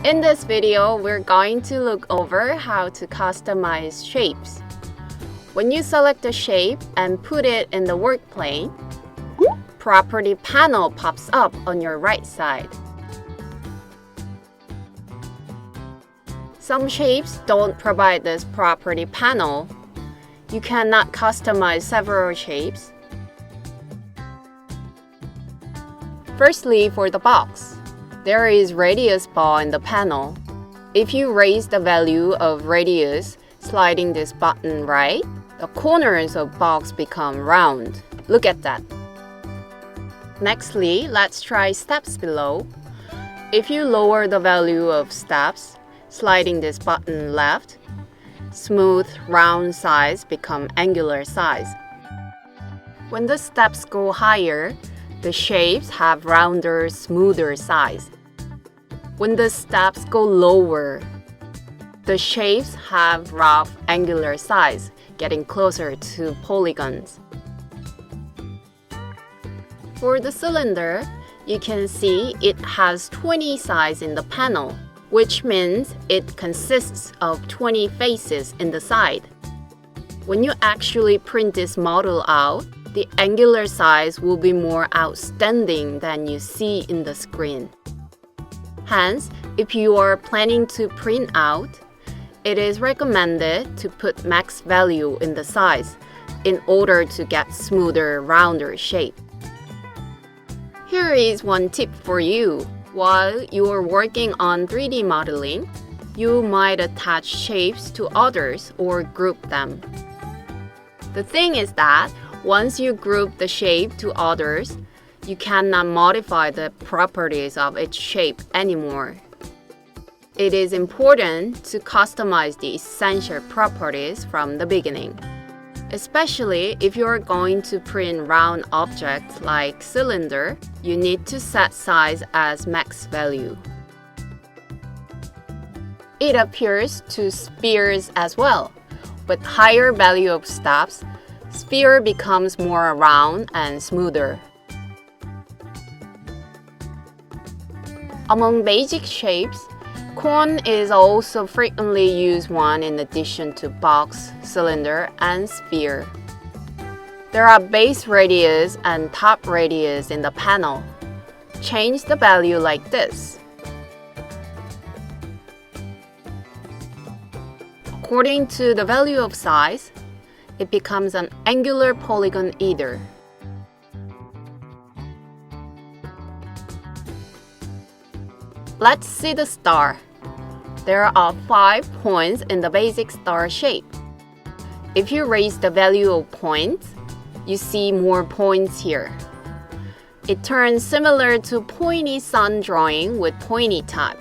In this video, we're going to look over how to customize shapes. When you select a shape and put it in the work plane, Property panel pops up on your right side. Some shapes don't provide this property panel. You cannot customize several shapes. Firstly, for the box, there is radius bar in the panel. If you raise the value of radius, sliding this button right, the corners of box become round. Look at that. Nextly, let's try steps below. If you lower the value of steps, sliding this button left, smooth round sides become angular size. When the steps go higher, the shapes have rounder, smoother sides. When the steps go lower, the shapes have rough, angular sides, getting closer to polygons. For the cylinder, you can see it has 20 sides in the panel, which means it consists of 20 faces in the side. When you actually print this model out, the angular size will be more outstanding than you see in the screen. Hence, if you are planning to print out, it is recommended to put max value in the size in order to get smoother, rounder shape. Here is one tip for you. While you are working on 3D modeling, you might attach shapes to others or group them. The thing is that once you group the shape to others, you cannot modify the properties of its shape anymore. It is important to customize the essential properties from the beginning, especially if you are going to print round objects like cylinder. You need to set size as max value. It appears to spheres as well. With higher value of steps, sphere becomes more round and smoother. Among basic shapes, cone is also frequently used one in addition to box, cylinder, and sphere. There are base radius and top radius in the panel. Change the value like this. According to the value of size, it becomes an angular polygon either. Let's see the star. There are 5 points in the basic star shape. If you raise the value of points, you see more points here. It turns similar to pointy sun drawing with pointy top.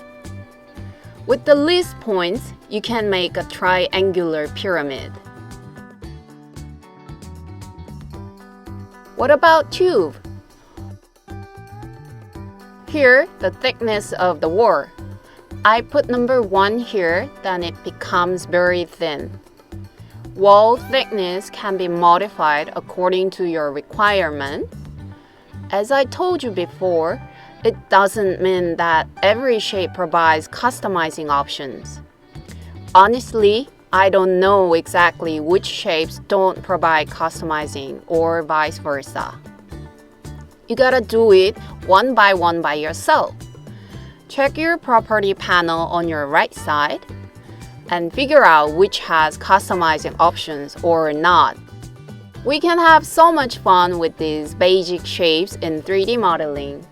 With the least points, you can make a triangular pyramid. What about tube? Here, the thickness of the wall. I put number 1 here, then it becomes very thin. Wall thickness can be modified according to your requirement. As I told you before, it doesn't mean that every shape provides customizing options. Honestly, I don't know exactly which shapes don't provide customizing or vice versa. You gotta do it one by yourself. Check your property panel on your right side and figure out which has customizing options or not. We can have so much fun with these basic shapes in 3D modeling.